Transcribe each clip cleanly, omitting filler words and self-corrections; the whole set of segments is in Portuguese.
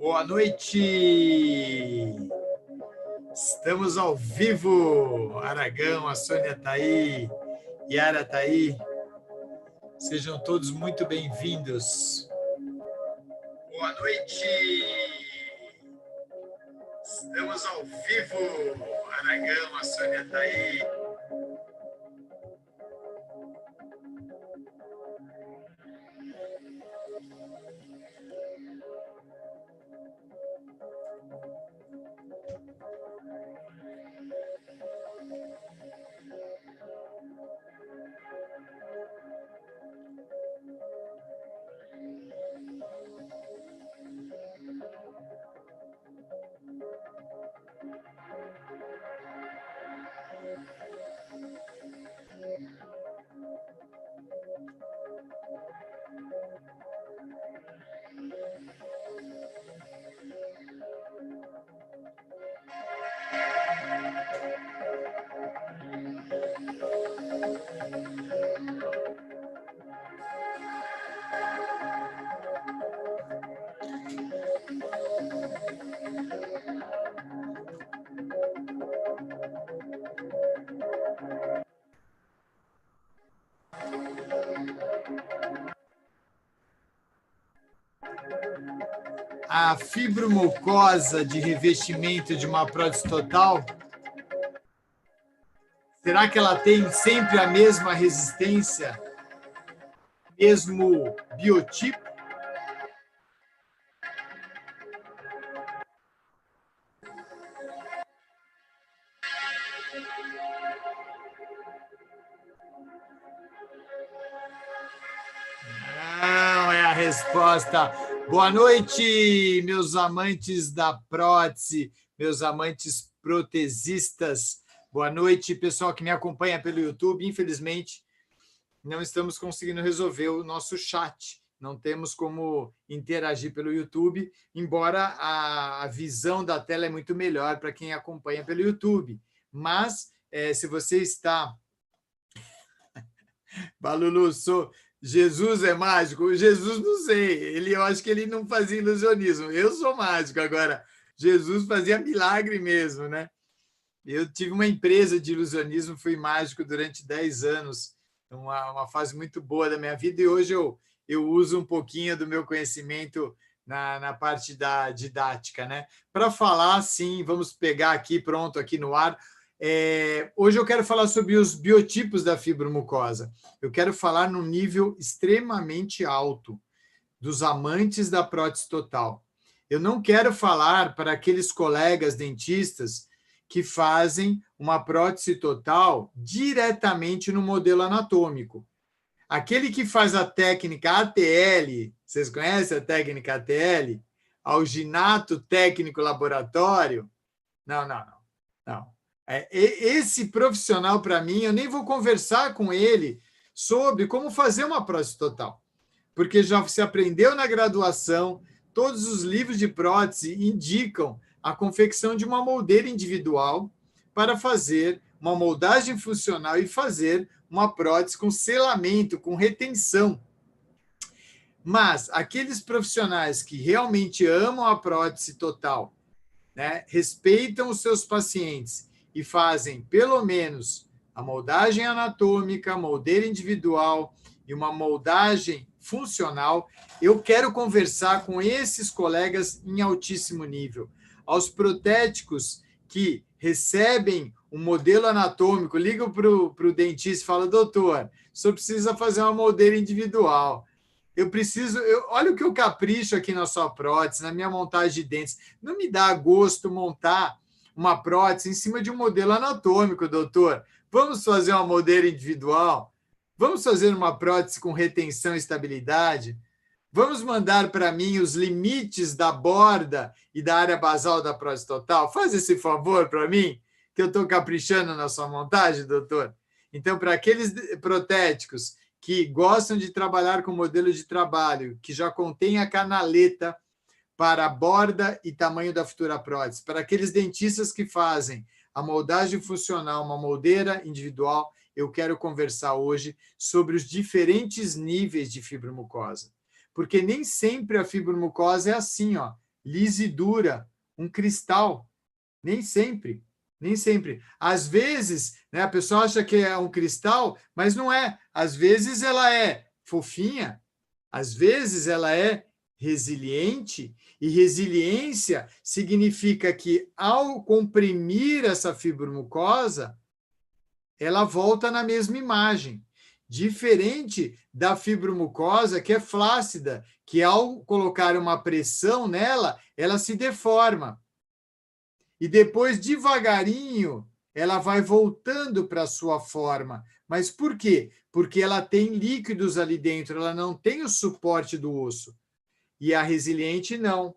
Boa noite! Estamos ao vivo! Aragão, a Sônia está aí, Yara está aí. Sejam todos muito bem-vindos. Boa noite! Estamos ao vivo! Aragão, a Sônia está aí. A fibromucosa de revestimento de uma prótese total, será que ela tem sempre a mesma resistência, mesmo biotipo? Não é a resposta. Boa noite, meus amantes da prótese, meus amantes protesistas. Boa noite, pessoal que me acompanha pelo YouTube. Infelizmente, não estamos conseguindo resolver o nosso chat. Não temos como interagir pelo YouTube, embora a visão da tela é muito melhor para quem acompanha pelo YouTube. Mas, se você está... Balulu, Jesus é mágico? Jesus, não sei. Eu acho que ele não fazia ilusionismo. Eu sou mágico agora. Jesus fazia milagre mesmo, né? Eu tive uma empresa de ilusionismo, fui mágico durante 10 anos, uma fase muito boa da minha vida, e hoje eu uso um pouquinho do meu conhecimento na parte da didática, né? Para falar, sim, vamos pegar aqui, pronto, aqui no ar. Hoje eu quero falar sobre os biotipos da fibromucosa. Eu quero falar num nível extremamente alto dos amantes da prótese total. Eu não quero falar para aqueles colegas dentistas que fazem uma prótese total diretamente no modelo anatômico. Aquele que faz a técnica ATL, vocês conhecem a técnica ATL? Alginato técnico laboratório? Não. Esse profissional, para mim, eu nem vou conversar com ele sobre como fazer uma prótese total, porque já se aprendeu na graduação, todos os livros de prótese indicam a confecção de uma moldeira individual para fazer uma moldagem funcional e fazer uma prótese com selamento, com retenção. Mas aqueles profissionais que realmente amam a prótese total, né, respeitam os seus pacientes e fazem, pelo menos, a moldagem anatômica, a moldeira individual e uma moldagem funcional, eu quero conversar com esses colegas em altíssimo nível. Aos protéticos que recebem um modelo anatômico, ligam para o dentista e falam, doutor, só precisa fazer uma moldeira individual. Olha o que eu capricho aqui na sua prótese, na minha montagem de dentes. Não me dá gosto montar uma prótese em cima de um modelo anatômico, doutor. Vamos fazer uma moldeira individual? Vamos fazer uma prótese com retenção e estabilidade? Vamos mandar para mim os limites da borda e da área basal da prótese total? Faz esse favor para mim, que eu estou caprichando na sua montagem, doutor. Então, para aqueles protéticos que gostam de trabalhar com modelo de trabalho, que já contém a canaleta para a borda e tamanho da futura prótese, para aqueles dentistas que fazem a moldagem funcional, uma moldeira individual, eu quero conversar hoje sobre os diferentes níveis de fibromucosa. Porque nem sempre a fibromucosa é assim, ó. lisidura, um cristal. Nem sempre, nem sempre. Às vezes, né, a pessoa acha que é um cristal, mas não é. Às vezes ela é fofinha, às vezes ela é resiliente, e resiliência significa que, ao comprimir essa fibromucosa, ela volta na mesma imagem. Diferente da fibromucosa, que é flácida, que ao colocar uma pressão nela, ela se deforma. E depois, devagarinho, ela vai voltando para a sua forma. Mas por quê? Porque ela tem líquidos ali dentro, ela não tem o suporte do osso. E a resiliente não.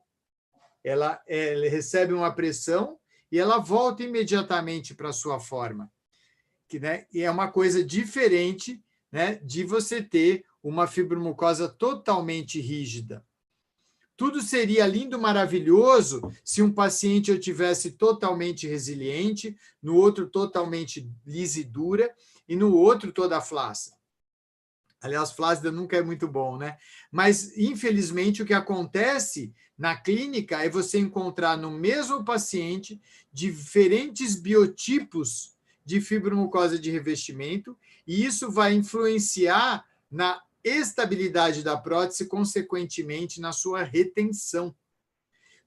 Ela recebe uma pressão e ela volta imediatamente para a sua forma. Né? E é uma coisa diferente, né, de você ter uma fibromucosa totalmente rígida. Tudo seria lindo, maravilhoso, se um paciente eu tivesse totalmente resiliente, no outro totalmente lisa e dura, e no outro toda flácida. Aliás, flácida nunca é muito bom, né? Mas, infelizmente, o que acontece na clínica é você encontrar no mesmo paciente diferentes biotipos de fibromucosa de revestimento, e isso vai influenciar na estabilidade da prótese, consequentemente, na sua retenção.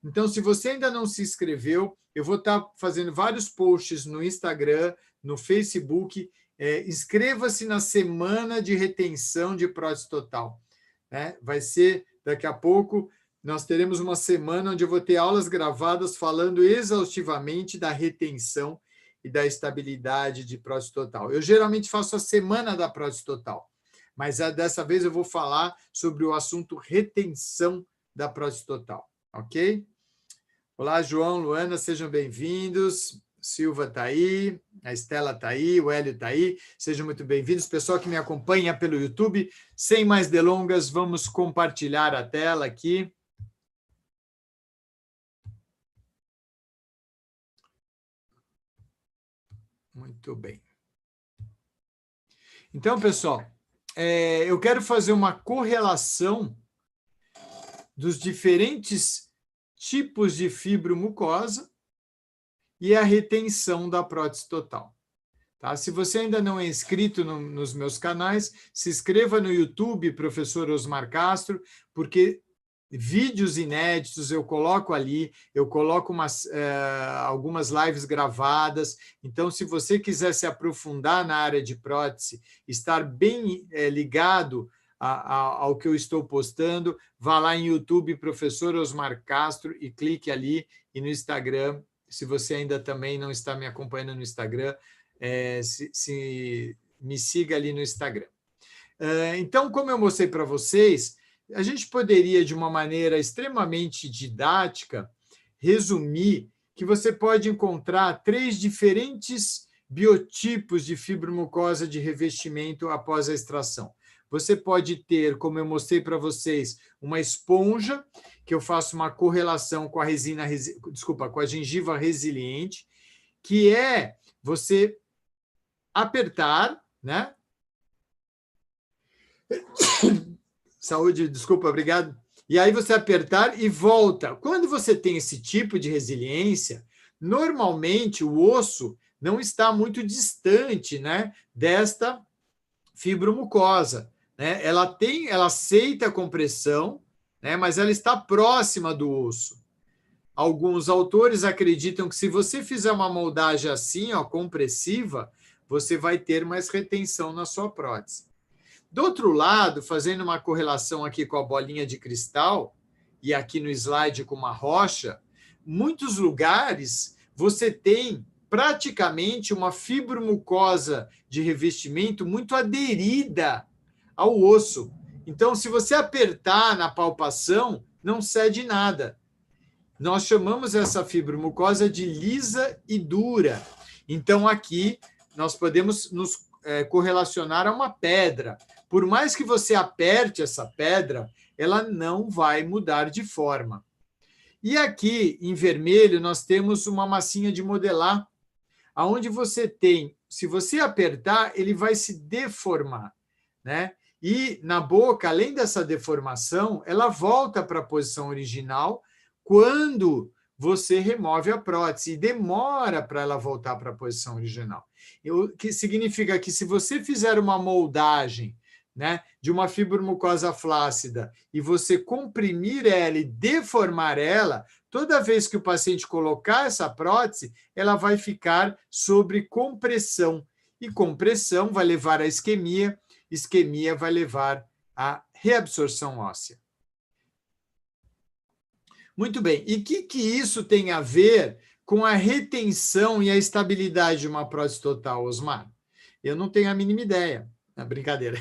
Então, se você ainda não se inscreveu, eu vou estar fazendo vários posts no Instagram, no Facebook. Inscreva-se na semana de retenção de prótese total. Né? Vai ser, daqui a pouco, nós teremos uma semana onde eu vou ter aulas gravadas falando exaustivamente da retenção e da estabilidade de prótese total. Eu geralmente faço a semana da prótese total, mas dessa vez eu vou falar sobre o assunto retenção da prótese total, ok? Olá, João, Luana, sejam bem-vindos. Silva está aí, a Estela está aí, o Hélio está aí. Sejam muito bem-vindos. Pessoal que me acompanha pelo YouTube, sem mais delongas, vamos compartilhar a tela aqui. Muito bem. Então, pessoal, eu quero fazer uma correlação dos diferentes tipos de fibromucosa e a retenção da prótese total. Tá? Se você ainda não é inscrito nos meus canais, se inscreva no YouTube, Professor Osmar Castro, porque vídeos inéditos eu coloco ali, eu coloco algumas lives gravadas. Então, se você quiser se aprofundar na área de prótese, estar bem ligado ao que eu estou postando, vá lá em YouTube, Professor Osmar Castro, e clique ali, e no Instagram, se você ainda também não está me acompanhando no Instagram, me siga ali no Instagram. Então, como eu mostrei para vocês, a gente poderia, de uma maneira extremamente didática, resumir que você pode encontrar 3 diferentes biotipos de fibromucosa de revestimento após a extração. Você pode ter, como eu mostrei para vocês, uma esponja, que eu faço uma correlação com com a gengiva resiliente, que é você apertar, né? Saúde, desculpa, obrigado. E aí você apertar e volta. Quando você tem esse tipo de resiliência, normalmente o osso não está muito distante, né, desta fibromucosa. Né? Ela aceita a compressão, né, mas ela está próxima do osso. Alguns autores acreditam que se você fizer uma moldagem assim, ó, compressiva, você vai ter mais retenção na sua prótese. Do outro lado, fazendo uma correlação aqui com a bolinha de cristal, e aqui no slide com uma rocha, muitos lugares você tem praticamente uma fibromucosa de revestimento muito aderida ao osso. Então, se você apertar na palpação, não cede nada. Nós chamamos essa fibromucosa de lisa e dura. Então, aqui, nós podemos nos correlacionar a uma pedra. Por mais que você aperte essa pedra, ela não vai mudar de forma. E aqui, em vermelho, nós temos uma massinha de modelar, onde você tem, se você apertar, ele vai se deformar, né? E na boca, além dessa deformação, ela volta para a posição original quando você remove a prótese e demora para ela voltar para a posição original. Que significa que se você fizer uma moldagem, né, de uma fibromucosa flácida e você comprimir ela e deformar ela, toda vez que o paciente colocar essa prótese, ela vai ficar sob compressão. E compressão vai levar à isquemia, isquemia vai levar à reabsorção óssea. Muito bem. E o que isso tem a ver com a retenção e a estabilidade de uma prótese total, Osmar? Eu não tenho a mínima ideia. Não, brincadeira.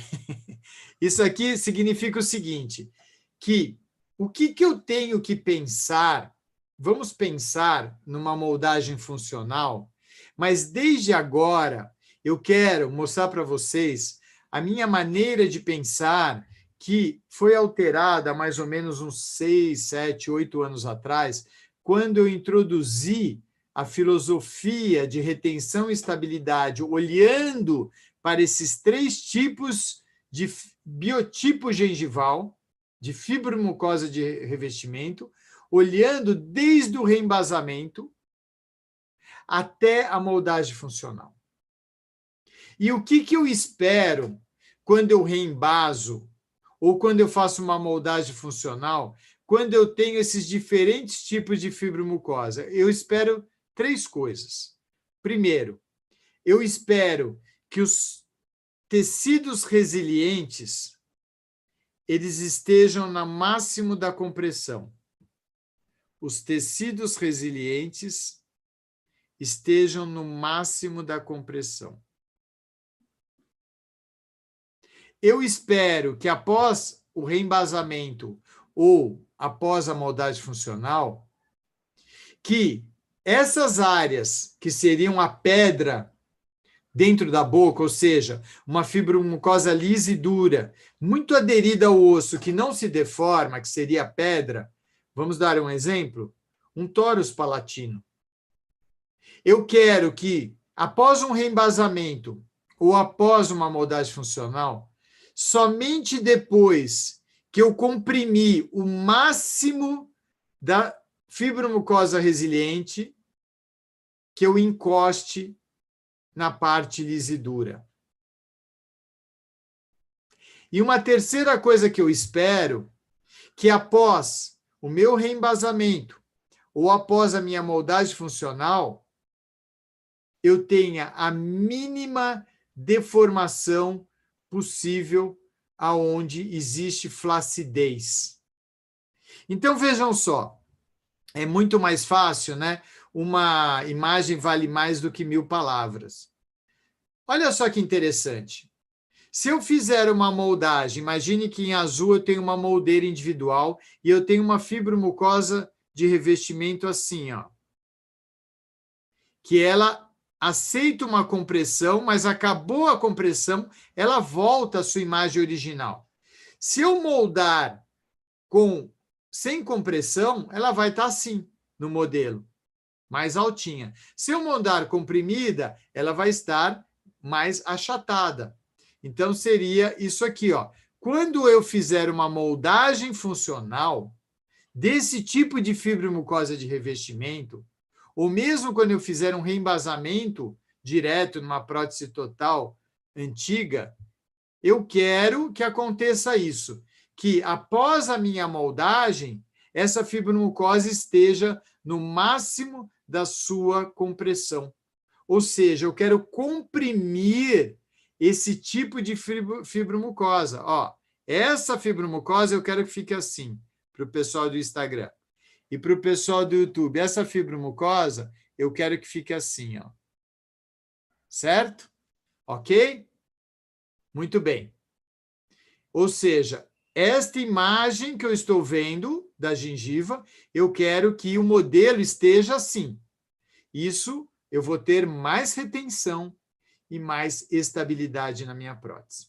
Isso aqui significa o seguinte, que o que eu tenho que pensar, vamos pensar numa moldagem funcional, mas desde agora eu quero mostrar para vocês a minha maneira de pensar, que foi alterada há mais ou menos uns 6, 7, 8 anos atrás, quando eu introduzi a filosofia de retenção e estabilidade, olhando para esses 3 tipos de biotipo gengival, de fibromucosa de revestimento, olhando desde o reembasamento até a moldagem funcional. E o que eu espero quando eu reembaso ou quando eu faço uma moldagem funcional, quando eu tenho esses diferentes tipos de fibromucosa? Eu espero 3 coisas. Primeiro, eu espero que os tecidos resilientes eles estejam no máximo da compressão. Os tecidos resilientes estejam no máximo da compressão. Eu espero que após o reembasamento ou após a moldagem funcional, que essas áreas que seriam a pedra dentro da boca, ou seja, uma fibromucosa lisa e dura, muito aderida ao osso, que não se deforma, que seria a pedra, vamos dar um exemplo? Um tórus palatino. Eu quero que, após um reembasamento ou após uma moldagem funcional, somente depois que eu comprimir o máximo da fibromucosa resiliente, que eu encoste na parte lisa e dura. E uma terceira coisa que eu espero, que após o meu reembasamento ou após a minha moldagem funcional, eu tenha a mínima deformação possível aonde existe flacidez. Então, vejam só, é muito mais fácil, né? Uma imagem vale mais do que 1000 palavras. Olha só que interessante. Se eu fizer uma moldagem, imagine que em azul eu tenho uma moldeira individual e eu tenho uma fibromucosa de revestimento assim, ó, que ela aceita uma compressão, mas acabou a compressão, ela volta à sua imagem original. Se eu moldar sem compressão, ela vai estar assim no modelo, mais altinha. Se eu moldar comprimida, ela vai estar mais achatada. Então, seria isso aqui, ó. Quando eu fizer uma moldagem funcional desse tipo de fibromucosa de revestimento, ou mesmo quando eu fizer um reembasamento direto numa prótese total antiga, eu quero que aconteça isso, que após a minha moldagem, essa fibromucosa esteja no máximo da sua compressão. Ou seja, eu quero comprimir esse tipo de fibromucosa. Ó, essa fibromucosa eu quero que fique assim, para o pessoal do Instagram. E para o pessoal do YouTube, essa fibromucosa, eu quero que fique assim, ó. Certo? Ok? Muito bem. Ou seja, esta imagem que eu estou vendo da gengiva, eu quero que o modelo esteja assim. Isso eu vou ter mais retenção e mais estabilidade na minha prótese.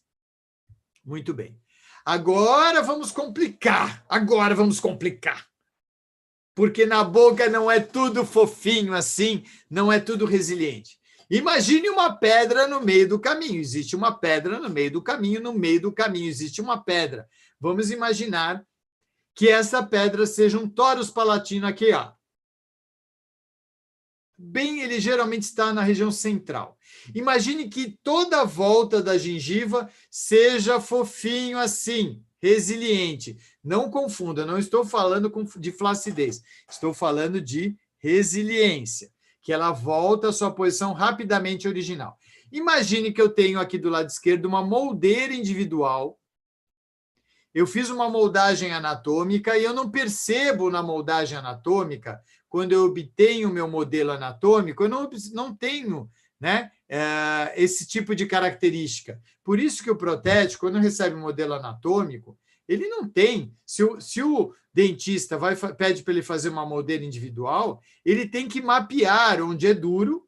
Muito bem. Agora vamos complicar. Agora vamos complicar. Porque na boca não é tudo fofinho assim, não é tudo resiliente. Imagine uma pedra no meio do caminho. Existe uma pedra no meio do caminho existe uma pedra. Vamos imaginar que essa pedra seja um torus palatino aqui, ó. Bem, ele geralmente está na região central. Imagine que toda a volta da gengiva seja fofinho assim, resiliente. Não confunda, não estou falando de flacidez, estou falando de resiliência, que ela volta à sua posição rapidamente original. Imagine que eu tenho aqui do lado esquerdo uma moldeira individual. Eu fiz uma moldagem anatômica e eu não percebo na moldagem anatômica, quando eu obtenho o meu modelo anatômico, eu não tenho, né, esse tipo de característica. Por isso que o protético, quando recebe um modelo anatômico, ele não tem. Se o dentista pede para ele fazer uma moldeira individual, ele tem que mapear onde é duro,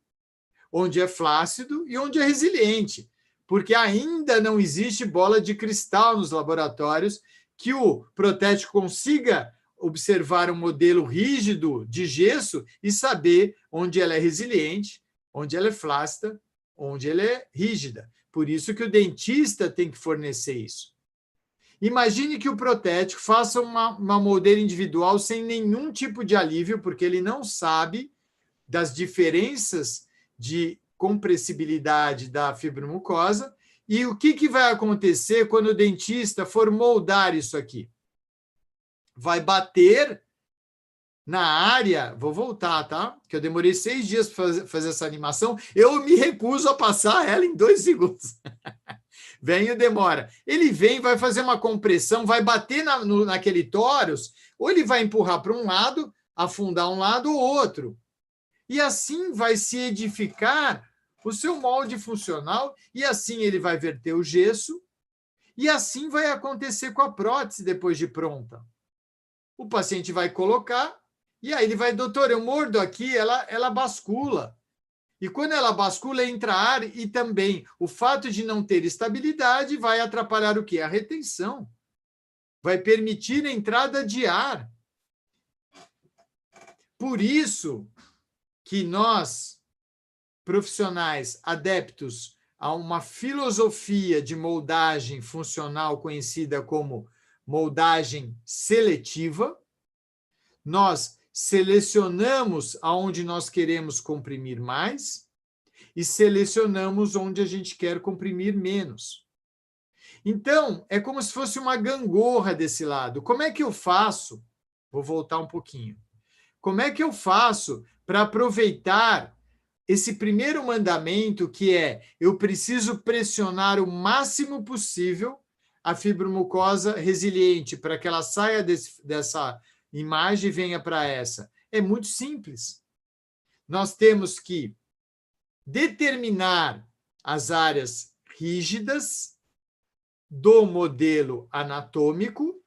onde é flácido e onde é resiliente, porque ainda não existe bola de cristal nos laboratórios que o protético consiga observar um modelo rígido de gesso e saber onde ela é resiliente, onde ela é flácida, onde ela é rígida. Por isso que o dentista tem que fornecer isso. Imagine que o protético faça uma moldeira individual sem nenhum tipo de alívio, porque ele não sabe das diferenças de compressibilidade da fibromucosa. E o que vai acontecer quando o dentista for moldar isso aqui? Vai bater na área, vou voltar, tá? Que eu demorei 6 dias para fazer essa animação, eu me recuso a passar ela em 2 segundos. Vem e demora. Ele vem, vai fazer uma compressão, vai bater naquele tórax, ou ele vai empurrar para um lado, afundar um lado ou outro. E assim vai se edificar o seu molde funcional, e assim ele vai verter o gesso, e assim vai acontecer com a prótese depois de pronta. O paciente vai colocar, e aí ele vai, doutor, eu mordo aqui, ela bascula. E quando ela bascula, entra ar, e também o fato de não ter estabilidade vai atrapalhar o quê? A retenção. Vai permitir a entrada de ar. Por isso que nós, profissionais adeptos a uma filosofia de moldagem funcional conhecida como moldagem seletiva, nós selecionamos aonde nós queremos comprimir mais e selecionamos onde a gente quer comprimir menos. Então, é como se fosse uma gangorra desse lado. Como é que eu faço? Vou voltar um pouquinho. Como é que eu faço para aproveitar esse primeiro mandamento, que é eu preciso pressionar o máximo possível a fibromucosa resiliente para que ela saia dessa imagem e venha para essa? É muito simples. Nós temos que determinar as áreas rígidas do modelo anatômico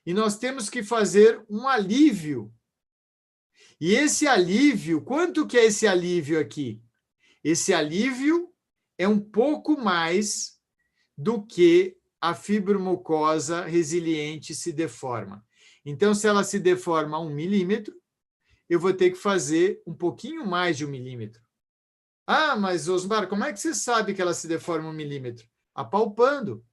e nós temos que fazer um alívio. E esse alívio, quanto que é esse alívio aqui? Esse alívio é um pouco mais do que a fibromucosa resiliente se deforma. Então, se ela se deforma 1 milímetro, eu vou ter que fazer um pouquinho mais de 1 milímetro. Ah, mas Osmar, como é que você sabe que ela se deforma 1 milímetro? Apalpando,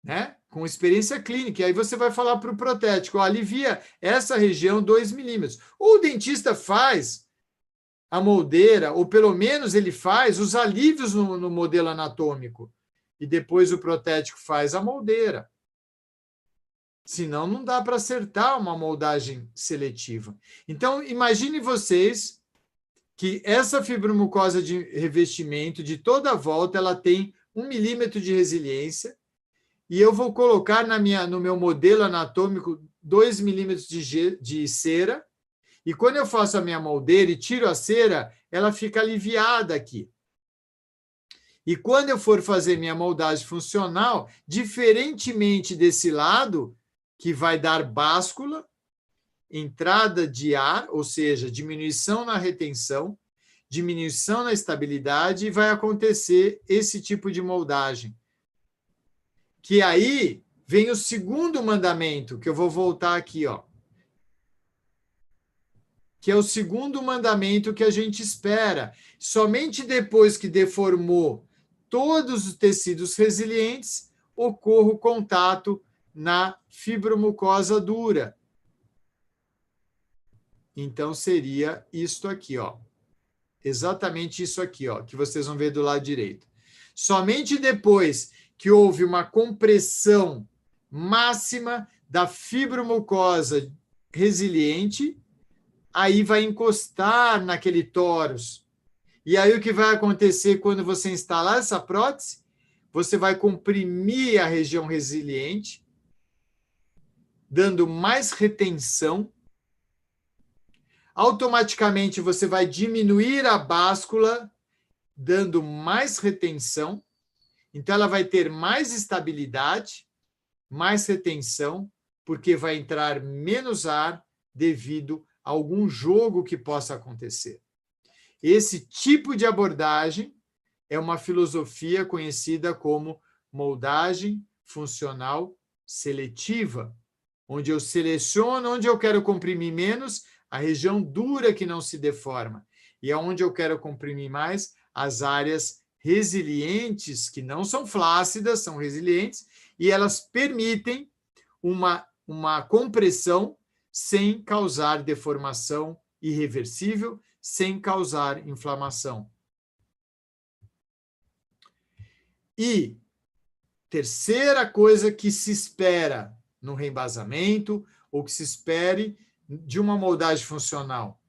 né? Com experiência clínica. E aí você vai falar para o protético, alivia essa região 2 milímetros. Ou o dentista faz a moldeira, ou pelo menos ele faz os alívios no modelo anatômico. E depois o protético faz a moldeira. Senão, não dá para acertar uma moldagem seletiva. Então, imagine vocês que essa fibromucosa de revestimento, de toda a volta, ela tem 1 milímetro de resiliência, e eu vou colocar no meu modelo anatômico 2 milímetros de cera, e quando eu faço a minha moldeira e tiro a cera, ela fica aliviada aqui. E quando eu for fazer minha moldagem funcional, diferentemente desse lado, que vai dar báscula, entrada de ar, ou seja, diminuição na retenção, diminuição na estabilidade, e vai acontecer esse tipo de moldagem. Que aí vem o segundo mandamento, que eu vou voltar aqui, ó. Que é o segundo mandamento que a gente espera. Somente depois que deformou todos os tecidos resilientes, ocorre o contato na fibromucosa dura. Então, seria isto aqui, ó. Exatamente isso aqui, ó, que vocês vão ver do lado direito. Somente depois que houve uma compressão máxima da fibromucosa resiliente, aí vai encostar naquele tórus. E aí o que vai acontecer quando você instalar essa prótese? Você vai comprimir a região resiliente, dando mais retenção. Automaticamente você vai diminuir a báscula, dando mais retenção. Então ela vai ter mais estabilidade, mais retenção, porque vai entrar menos ar devido a algum jogo que possa acontecer. Esse tipo de abordagem é uma filosofia conhecida como moldagem funcional seletiva, onde eu seleciono onde eu quero comprimir menos a região dura que não se deforma, e aonde eu quero comprimir mais as áreas resilientes, que não são flácidas, são resilientes, e elas permitem uma compressão sem causar deformação irreversível, sem causar inflamação. E terceira coisa que se espera no reembasamento, ou que se espere de uma moldagem funcional,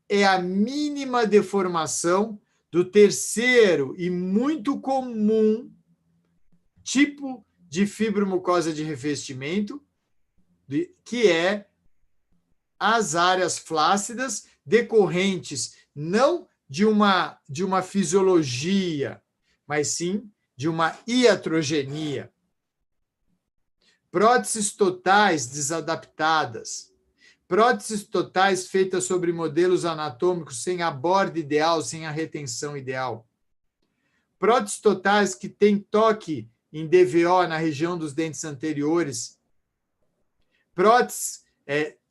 é a mínima deformação do terceiro e muito comum tipo de fibromucosa de revestimento, que é as áreas flácidas decorrentes não de uma fisiologia, mas sim de uma iatrogenia. Próteses totais desadaptadas, próteses totais feitas sobre modelos anatômicos sem a borda ideal, sem a retenção ideal. Próteses totais que têm toque em DVO na região dos dentes anteriores. Próteses,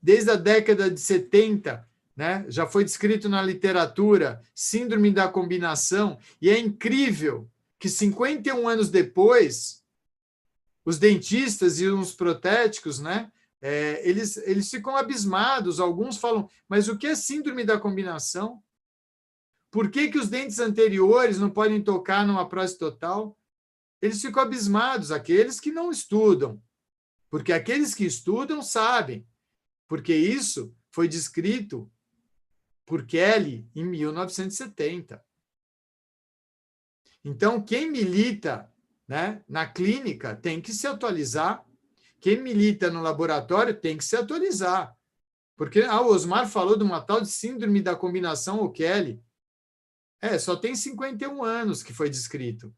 desde a década de 70, né, já foi descrito na literatura, síndrome da combinação, e é incrível que 51 anos depois, os dentistas e os protéticos, né, eles ficam abismados. Alguns falam, mas o que é síndrome da combinação? Por que os dentes anteriores não podem tocar numa prótese total? Eles ficam abismados, aqueles que não estudam, porque aqueles que estudam sabem, porque isso foi descrito por Kelly em 1970. Então, quem milita, né, na clínica tem que se atualizar, quem milita no laboratório tem que se atualizar, porque o Osmar falou de uma tal de síndrome da combinação O'Kelly. Só tem 51 anos que foi descrito.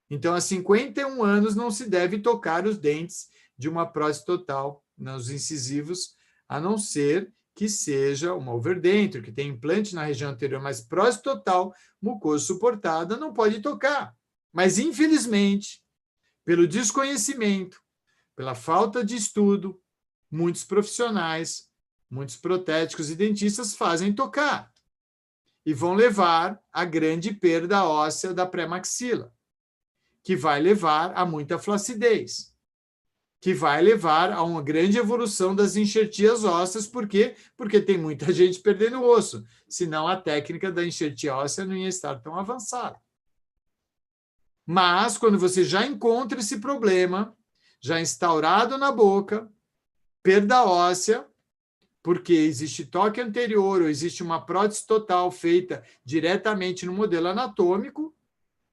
Então, há 51 anos não se deve tocar os dentes de uma prótese total nos incisivos, a não ser que seja uma overdenture, que tem implante na região anterior, mas prótese total, mucosa suportada, não pode tocar. Mas, infelizmente, pelo desconhecimento, pela falta de estudo, muitos profissionais, muitos protéticos e dentistas fazem tocar e vão levar à grande perda óssea da pré-maxila, que vai levar a muita flacidez, que vai levar a uma grande evolução das enxertias ósseas. Por quê? Porque tem muita gente perdendo osso, senão a técnica da enxertia óssea não ia estar tão avançada. Mas, quando você já encontra esse problema, já instaurado na boca, perda óssea, porque existe toque anterior ou existe uma prótese total feita diretamente no modelo anatômico,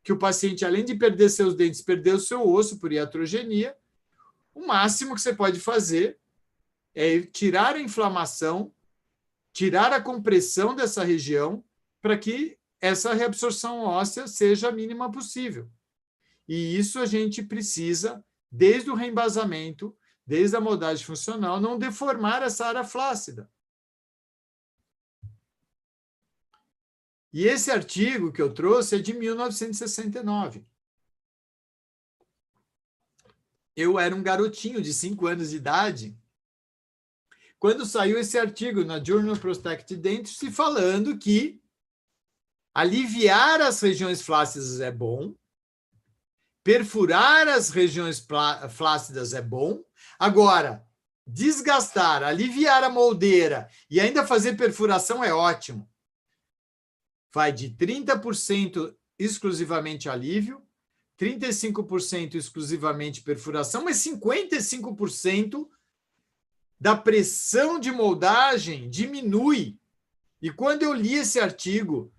que o paciente, além de perder seus dentes, perdeu seu osso por iatrogenia, o máximo que você pode fazer é tirar a inflamação, tirar a compressão dessa região, para que essa reabsorção óssea seja a mínima possível. E isso a gente precisa, desde o reembasamento, desde a moldagem funcional, não deformar essa área flácida. E esse artigo que eu trouxe é de 1969. Eu era um garotinho de 5 anos de idade quando saiu esse artigo na Journal of Prosthetic Dentistry falando que aliviar as regiões flácidas é bom, Perfurar as regiões flácidas é bom. Agora, desgastar, aliviar a moldeira e ainda fazer perfuração é ótimo. Vai de 30% exclusivamente alívio, 35% exclusivamente perfuração, mas 55% da pressão de moldagem diminui. E quando eu li esse artigo,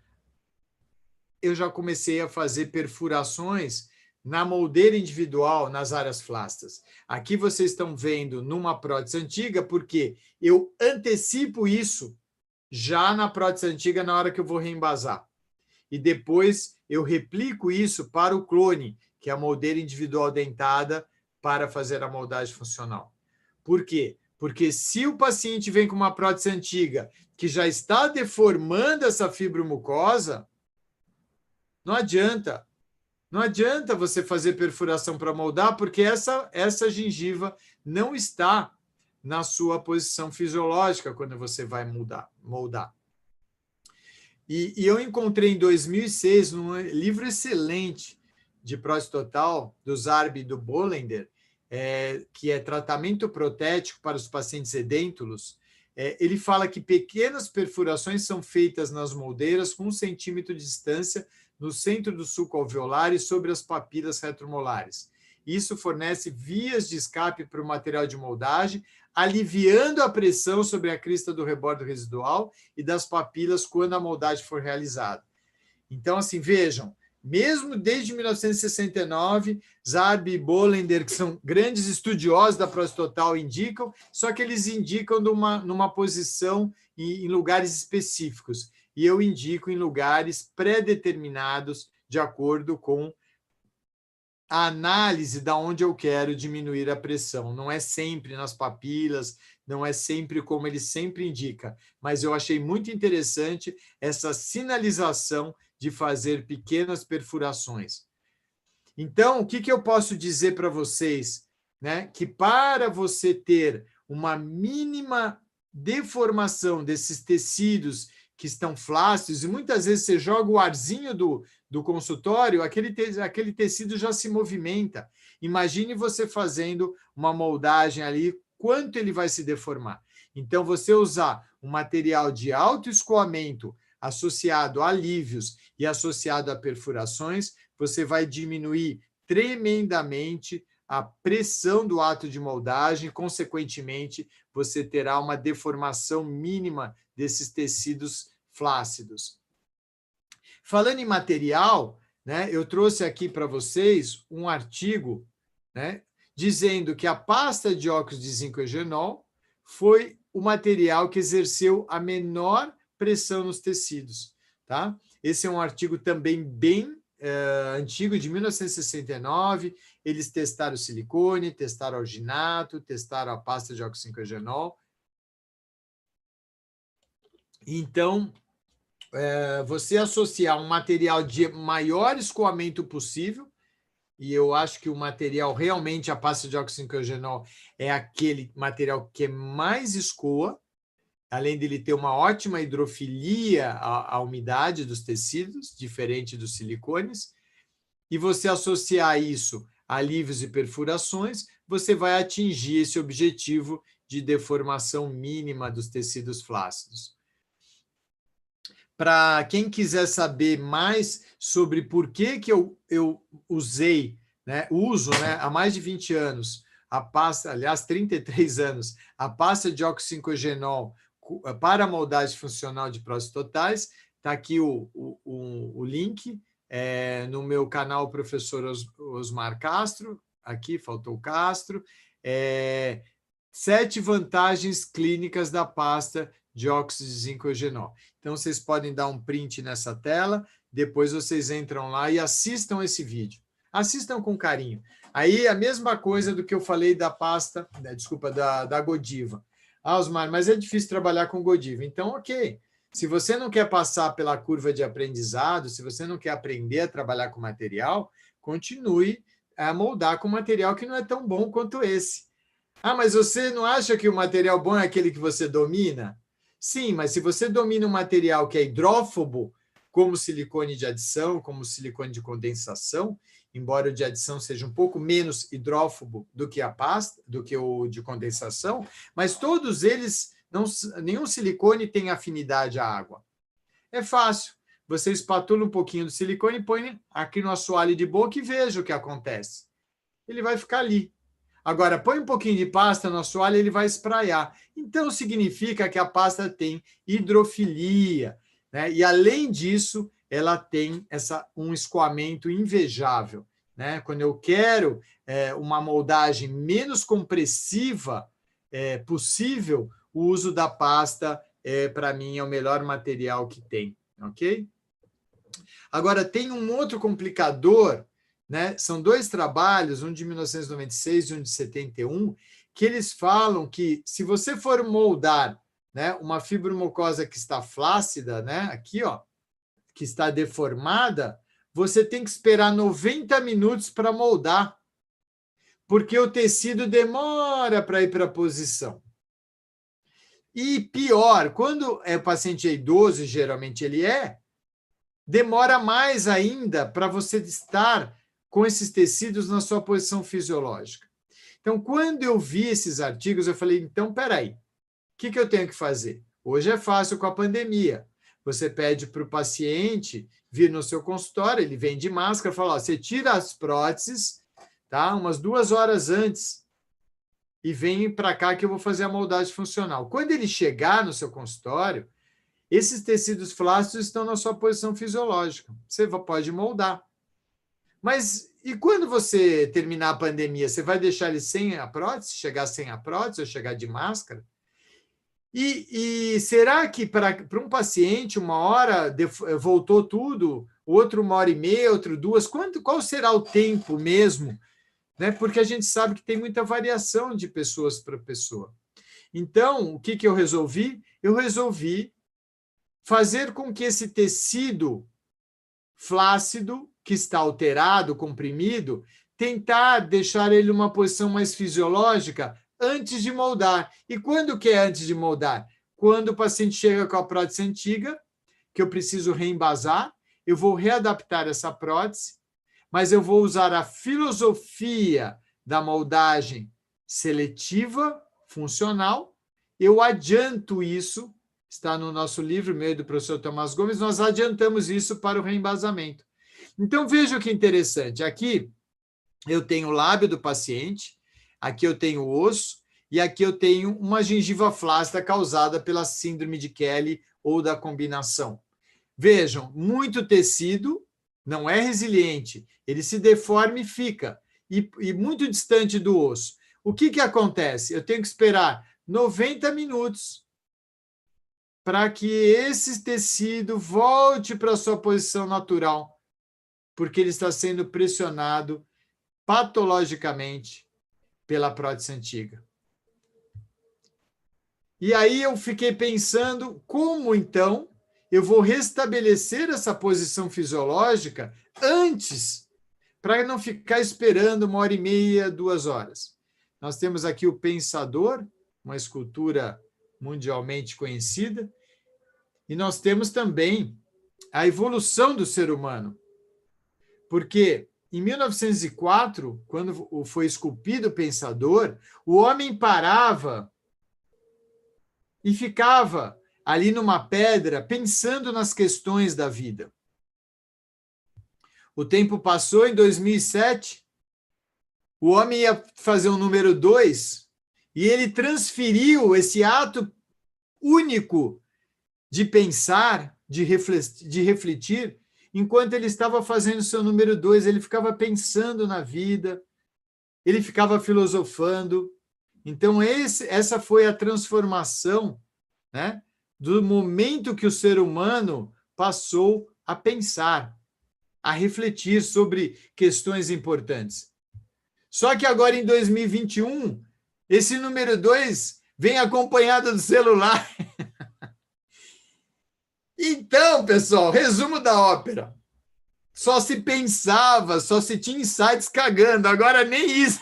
eu já comecei a fazer perfurações na moldeira individual, nas áreas flácidas. Aqui vocês estão vendo numa prótese antiga, porque eu antecipo isso já na prótese antiga na hora que eu vou reembasar. E depois eu replico isso para o clone, que é a moldeira individual dentada, para fazer a moldagem funcional. Por quê? Porque se o paciente vem com uma prótese antiga que já está deformando essa fibromucosa, não adianta. Não adianta você fazer perfuração para moldar, porque essa gengiva não está na sua posição fisiológica quando você vai moldar. E eu encontrei em 2006 um livro excelente de prótese total, do Zarbi e do Bollender, que é Tratamento Protético para os Pacientes Edêntulos. Ele fala que pequenas perfurações são feitas nas moldeiras com 1 centímetro de distância no centro do sulco alveolar e sobre as papilas retromolares. Isso fornece vias de escape para o material de moldagem, aliviando a pressão sobre a crista do rebordo residual e das papilas quando a moldagem for realizada. Então, assim, vejam, mesmo desde 1969, Zarbi e Bollender, que são grandes estudiosos da prótese total, indicam, só que eles indicam numa posição em lugares específicos. E eu indico em lugares pré-determinados, de acordo com a análise de onde eu quero diminuir a pressão. Não é sempre nas papilas, não é sempre como ele sempre indica, mas eu achei muito interessante essa sinalização de fazer pequenas perfurações. Então, o que eu posso dizer para vocês? Né? Que para você ter uma mínima deformação desses tecidos que estão flácidos, e muitas vezes você joga o arzinho do consultório, aquele tecido já se movimenta. Imagine você fazendo uma moldagem ali, quanto ele vai se deformar. Então, você usar um material de alto escoamento associado a alívios e associado a perfurações, você vai diminuir tremendamente a pressão do ato de moldagem, consequentemente, você terá uma deformação mínima desses tecidos flácidos. Falando em material, né, eu trouxe aqui para vocês um artigo, né, dizendo que a pasta de óxido de zinco eugenol foi o material que exerceu a menor pressão nos tecidos. Tá? Esse é um artigo também bem antigo, de 1969. Eles testaram o silicone, testaram o alginato, testaram a pasta de óxido de zinco eugenol. Então, você associar um material de maior escoamento possível, e eu acho que o material realmente, a pasta de óxido de zinco eugenol, é aquele material que mais escoa, além de ele ter uma ótima hidrofilia à umidade dos tecidos, diferente dos silicones, e você associar isso a alívios e perfurações, você vai atingir esse objetivo de deformação mínima dos tecidos flácidos. Para quem quiser saber mais sobre por que eu usei, né, uso, né, há mais de 20 anos, a pasta, aliás, 33 anos, a pasta de óxido de zinco eugenol para a moldagem funcional de próteses totais, está aqui o link no meu canal, professor Osmar Castro, aqui faltou o Castro, 7 vantagens clínicas da pasta de óxido de zinco eugenol. Então, vocês podem dar um print nessa tela, depois vocês entram lá e assistam esse vídeo. Assistam com carinho. Aí, a mesma coisa do que eu falei da pasta, desculpa, da Godiva. Ah, Osmar, mas é difícil trabalhar com Godiva. Então, ok. Se você não quer passar pela curva de aprendizado, se você não quer aprender a trabalhar com material, continue a moldar com material que não é tão bom quanto esse. Ah, mas você não acha que o material bom é aquele que você domina? Sim, mas se você domina um material que é hidrófobo, como silicone de adição, como silicone de condensação, embora o de adição seja um pouco menos hidrófobo do que a pasta, do que o de condensação, mas todos eles, nenhum silicone tem afinidade à água. É fácil. Você espatula um pouquinho do silicone e põe aqui no assoalho de boca e veja o que acontece. Ele vai ficar ali. Agora, põe um pouquinho de pasta no assoalho e ele vai espraiar. Então, significa que a pasta tem hidrofilia, né? E, além disso, ela tem um escoamento invejável, né? Quando eu quero uma moldagem menos compressiva possível, o uso da pasta, para mim, é o melhor material que tem, ok? Agora, tem um outro complicador, né? São dois trabalhos, um de 1996 e um de 71, que eles falam que, se você for moldar, né, uma fibromucosa que está flácida, né, aqui, ó, que está deformada, você tem que esperar 90 minutos para moldar, porque o tecido demora para ir para a posição. E pior, quando o paciente é idoso, e geralmente ele demora mais ainda para você estar com esses tecidos na sua posição fisiológica. Então, quando eu vi esses artigos, eu falei, então, peraí, o que eu tenho que fazer? Hoje é fácil com a pandemia. Você pede para o paciente vir no seu consultório, ele vem de máscara, fala, ó, você tira as próteses, tá? Umas 2 horas antes, e vem para cá que eu vou fazer a moldagem funcional. Quando ele chegar no seu consultório, esses tecidos flácidos estão na sua posição fisiológica. Você pode moldar. Mas e quando você terminar a pandemia, você vai deixar ele sem a prótese, chegar sem a prótese ou chegar de máscara? E será que para um paciente, 1 hora voltou tudo, outro 1h30, outro 2, qual será o tempo mesmo? Né? Porque a gente sabe que tem muita variação de pessoas para pessoa. Então, o que eu resolvi? Eu resolvi fazer com que esse tecido flácido, que está alterado, comprimido, tentar deixar ele numa posição mais fisiológica antes de moldar. E quando que é antes de moldar? Quando o paciente chega com a prótese antiga, que eu preciso reembasar, eu vou readaptar essa prótese, mas eu vou usar a filosofia da moldagem seletiva, funcional. Eu adianto isso, está no nosso livro, meio do professor Tomás Gomes, nós adiantamos isso para o reembasamento. Então, veja que interessante. Aqui eu tenho o lábio do paciente, aqui eu tenho o osso, e aqui eu tenho uma gengiva flácida causada pela síndrome de Kelly ou da combinação. Vejam, muito tecido, não é resiliente, ele se deforma e fica, e muito distante do osso. O que acontece? Eu tenho que esperar 90 minutos para que esse tecido volte para a sua posição natural, porque ele está sendo pressionado patologicamente pela prótese antiga. E aí eu fiquei pensando como, então, eu vou restabelecer essa posição fisiológica antes, para não ficar esperando 1h30, 2 horas. Nós temos aqui o Pensador, uma escultura mundialmente conhecida, e nós temos também a evolução do ser humano, porque em 1904, quando foi esculpido o Pensador, o homem parava e ficava ali numa pedra pensando nas questões da vida. O tempo passou, em 2007, o homem ia fazer o número 2 e ele transferiu esse ato único de pensar, de refletir, enquanto ele estava fazendo o seu número 2, ele ficava pensando na vida, ele ficava filosofando. Então, essa foi a transformação, né, do momento que o ser humano passou a pensar, a refletir sobre questões importantes. Só que agora, em 2021, esse número 2 vem acompanhado do celular. Então, pessoal, resumo da ópera. Só se pensava, só se tinha insights cagando, agora nem isso.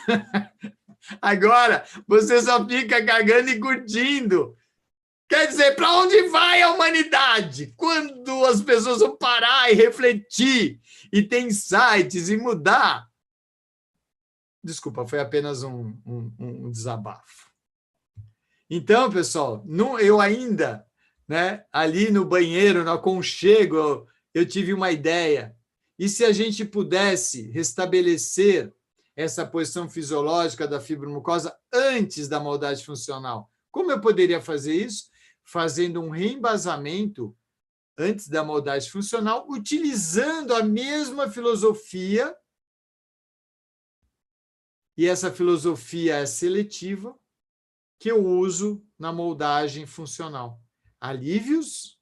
Agora você só fica cagando e curtindo. Quer dizer, para onde vai a humanidade? Quando as pessoas vão parar e refletir, e ter insights e mudar? Desculpa, foi apenas um desabafo. Então, pessoal, eu ainda, né, ali no banheiro, no aconchego, eu tive uma ideia. E se a gente pudesse restabelecer essa posição fisiológica da fibromucosa antes da maldade funcional? Como eu poderia fazer isso? Fazendo um reembasamento antes da maldade funcional, utilizando a mesma filosofia, e essa filosofia é seletiva, que eu uso na moldagem funcional. Alívios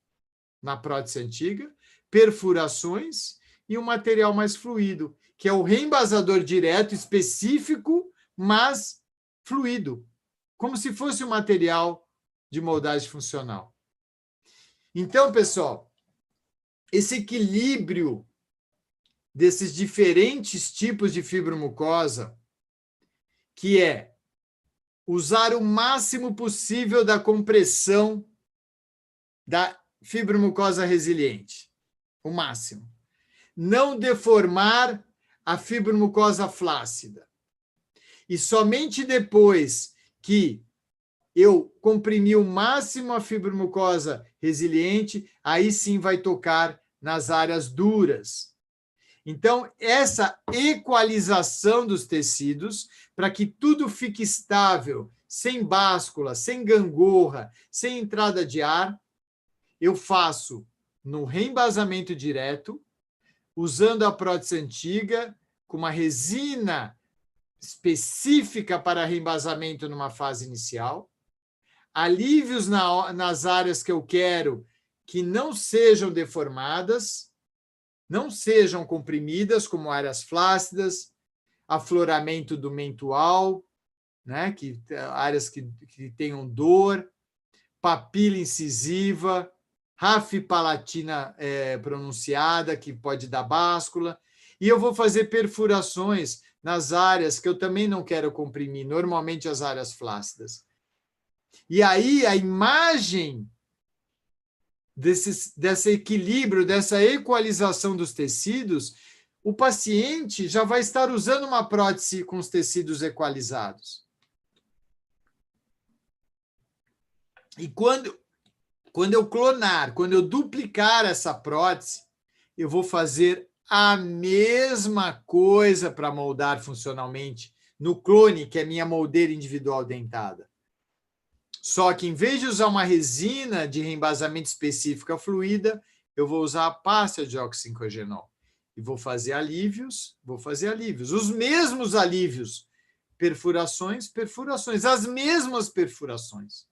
na prótese antiga, perfurações e um material mais fluido, que é o reembasador direto, específico, mas fluido, como se fosse um material de moldagem funcional. Então, pessoal, esse equilíbrio desses diferentes tipos de fibromucosa, que é usar o máximo possível da compressão da fibromucosa resiliente, o máximo. Não deformar a fibromucosa flácida. E somente depois que eu comprimir o máximo a fibromucosa resiliente, aí sim vai tocar nas áreas duras. Então, essa equalização dos tecidos, para que tudo fique estável, sem báscula, sem gangorra, sem entrada de ar, eu faço no reembasamento direto, usando a prótese antiga, com uma resina específica para reembasamento numa fase inicial, alívios nas áreas que eu quero que não sejam deformadas, não sejam comprimidas, como áreas flácidas, afloramento do mentual, né, áreas que tenham dor, papila incisiva, rafipalatina pronunciada, que pode dar báscula, e eu vou fazer perfurações nas áreas que eu também não quero comprimir, normalmente as áreas flácidas. E aí a imagem desse equilíbrio, dessa equalização dos tecidos, o paciente já vai estar usando uma prótese com os tecidos equalizados. E quando eu clonar, quando eu duplicar essa prótese, eu vou fazer a mesma coisa para moldar funcionalmente no clone, que é minha moldeira individual dentada. Só que, em vez de usar uma resina de reembasamento específica fluida, eu vou usar a pasta de oxincogenol. E vou fazer alívios. Os mesmos alívios. Perfurações, as mesmas perfurações.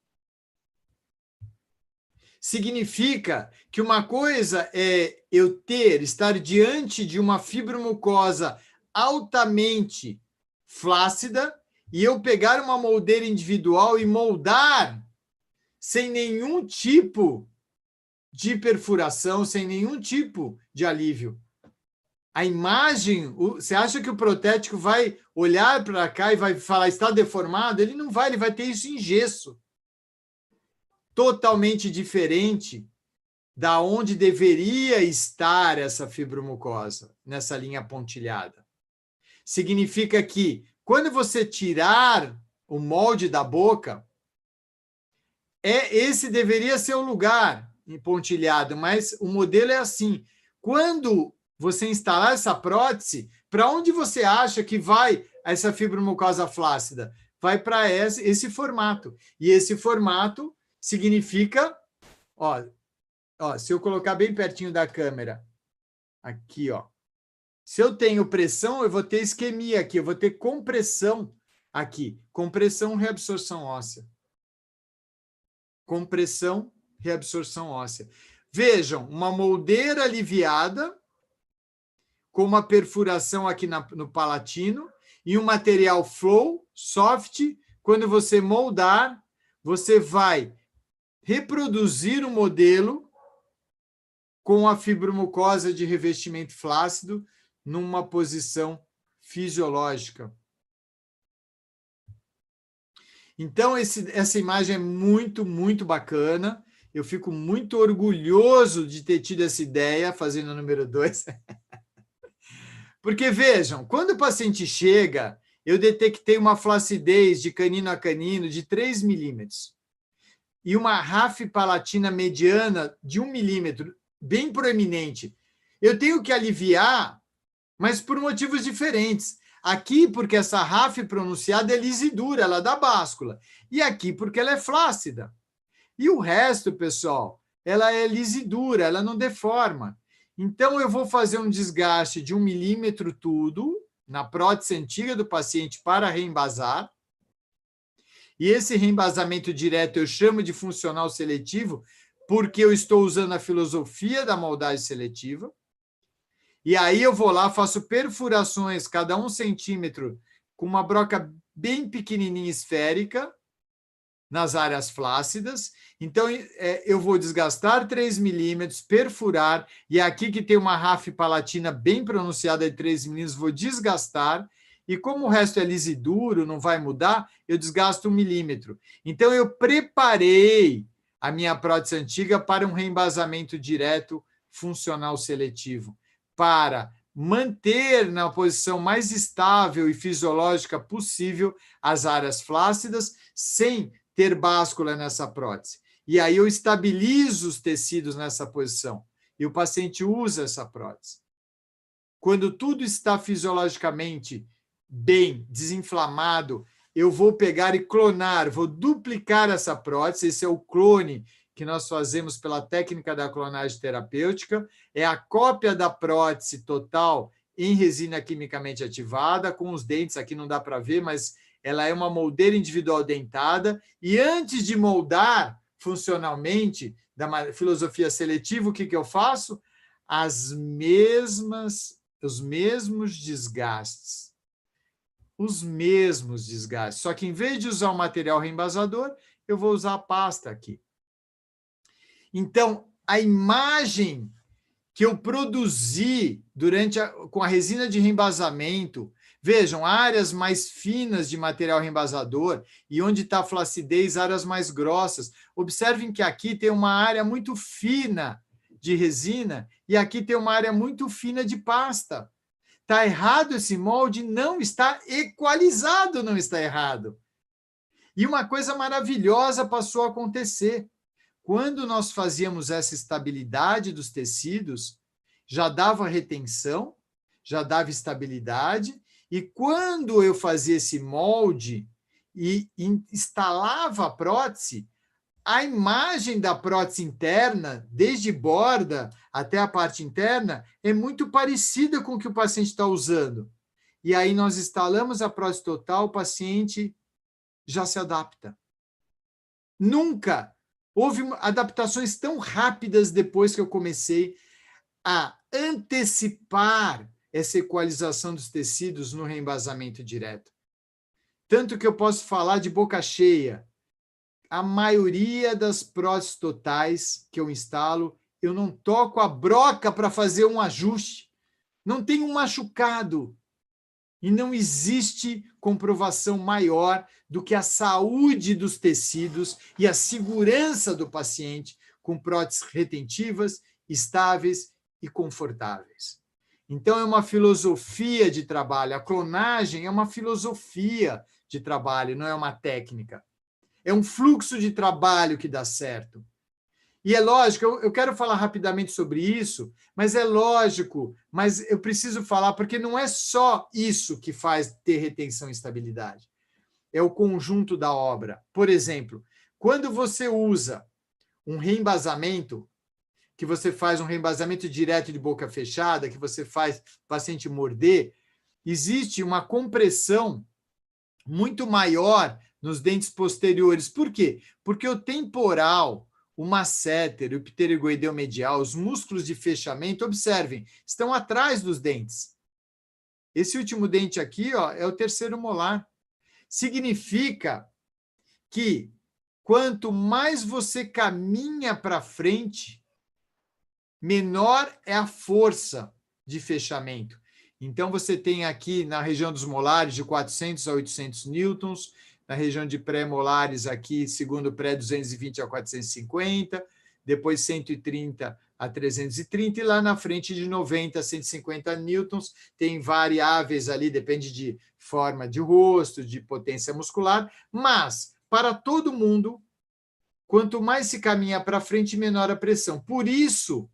Significa que uma coisa é eu estar diante de uma fibromucosa altamente flácida e eu pegar uma moldeira individual e moldar sem nenhum tipo de perfuração, sem nenhum tipo de alívio. A imagem, você acha que o protético vai olhar para cá e vai falar está deformado? Ele não vai, ele vai ter isso em gesso. Totalmente diferente da onde deveria estar essa fibromucosa, nessa linha pontilhada. Significa que, quando você tirar o molde da boca, esse deveria ser o lugar pontilhado, mas o modelo é assim. Quando você instalar essa prótese, para onde você acha que vai essa fibromucosa flácida? Vai para esse formato. E esse formato significa, se eu colocar bem pertinho da câmera, aqui, se eu tenho pressão, eu vou ter isquemia aqui, eu vou ter compressão aqui. Compressão, reabsorção óssea. Compressão, reabsorção óssea. Vejam, uma moldeira aliviada, com uma perfuração aqui no palatino, e um material flow, soft. Quando você moldar, você vai reproduzir o modelo com a fibromucosa de revestimento flácido numa posição fisiológica. Então, essa imagem é muito, muito bacana. Eu fico muito orgulhoso de ter tido essa ideia, fazendo o número 2. Porque, vejam, quando o paciente chega, eu detectei uma flacidez de canino a canino de 3 milímetros e uma RAF palatina mediana de 1 milímetro, bem proeminente. Eu tenho que aliviar, mas por motivos diferentes. Aqui, porque essa RAF pronunciada é lisa e dura, ela dá báscula. E aqui, porque ela é flácida. E o resto, pessoal, ela é lisa e dura, ela não deforma. Então, eu vou fazer um desgaste de 1 milímetro tudo, na prótese antiga do paciente para reembasar. E esse reembasamento direto eu chamo de funcional seletivo, porque eu estou usando a filosofia da moldagem seletiva. E aí eu vou lá, faço perfurações, cada 1 centímetro, com uma broca bem pequenininha esférica, nas áreas flácidas. Então, eu vou desgastar 3 milímetros, perfurar, e aqui que tem uma RAF palatina bem pronunciada de 3 milímetros, vou desgastar, e como o resto é liso e duro, não vai mudar, eu desgasto 1 milímetro. Então, eu preparei a minha prótese antiga para um reembasamento direto funcional seletivo, para manter na posição mais estável e fisiológica possível as áreas flácidas, sem ter báscula nessa prótese. E aí eu estabilizo os tecidos nessa posição. E o paciente usa essa prótese. Quando tudo está fisiologicamente bem, desinflamado, eu vou pegar e clonar, vou duplicar essa prótese. Esse é o clone que nós fazemos pela técnica da clonagem terapêutica. É a cópia da prótese total em resina quimicamente ativada, com os dentes, aqui não dá para ver, mas ela é uma moldeira individual dentada, e antes de moldar funcionalmente, da filosofia seletiva, o que eu faço? Os mesmos desgastes. Os mesmos desgastes. Só que, em vez de usar o material reembasador, eu vou usar a pasta aqui. Então, a imagem que eu produzi com a resina de reembasamento, vejam, áreas mais finas de material reembasador e onde está a flacidez, áreas mais grossas. Observem que aqui tem uma área muito fina de resina e aqui tem uma área muito fina de pasta. Está errado esse molde? Não, está equalizado, não está errado. E uma coisa maravilhosa passou a acontecer. Quando nós fazíamos essa estabilidade dos tecidos, já dava retenção, já dava estabilidade, e quando eu fazia esse molde e instalava a prótese, a imagem da prótese interna, desde borda até a parte interna, é muito parecida com o que o paciente está usando. E aí nós instalamos a prótese total, o paciente já se adapta. Nunca houve adaptações tão rápidas depois que eu comecei a antecipar essa equalização dos tecidos no reembasamento direto. Tanto que eu posso falar de boca cheia. A maioria das próteses totais que eu instalo, eu não toco a broca para fazer um ajuste. Não tem um machucado. E não existe comprovação maior do que a saúde dos tecidos e a segurança do paciente com próteses retentivas, estáveis e confortáveis. Então, é uma filosofia de trabalho. A clonagem é uma filosofia de trabalho, não é uma técnica. É um fluxo de trabalho que dá certo. E é lógico, eu quero falar rapidamente sobre isso, mas é lógico, mas eu preciso falar, porque não é só isso que faz ter retenção e estabilidade. É o conjunto da obra. Por exemplo, quando você usa um reembasamento, que você faz um reembasamento direto de boca fechada, que você faz o paciente morder, existe uma compressão muito maior nos dentes posteriores. Por quê? Porque o temporal, o masséter, o pterygoideu medial, os músculos de fechamento, observem, estão atrás dos dentes. Esse último dente aqui, ó, é o terceiro molar. Significa que quanto mais você caminha para frente, menor é a força de fechamento. Então, você tem aqui na região dos molares de 400 a 800 newtons, na região de pré-molares aqui, segundo pré 220 a 450, depois 130 a 330, e lá na frente de 90 a 150 newtons, tem variáveis ali, depende de forma de rosto, de potência muscular, mas para todo mundo, quanto mais se caminha para frente, menor a pressão. Por isso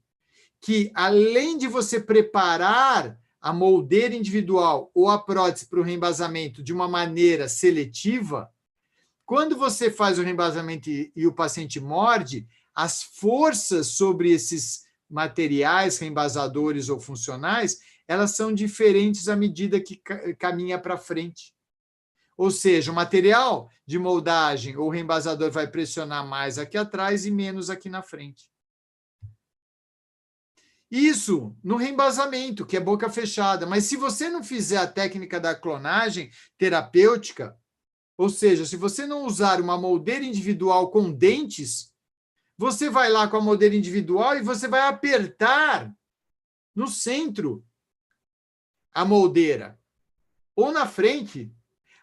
que, além de você preparar a moldeira individual ou a prótese para o reembasamento de uma maneira seletiva, quando você faz o reembasamento e o paciente morde, as forças sobre esses materiais reembasadores ou funcionais, elas são diferentes à medida que caminha para frente. Ou seja, o material de moldagem ou reembasador vai pressionar mais aqui atrás e menos aqui na frente. Isso no reembasamento, que é boca fechada. Mas se você não fizer a técnica da clonagem terapêutica, ou seja, se você não usar uma moldeira individual com dentes, você vai lá com a moldeira individual e você vai apertar no centro a moldeira, ou na frente,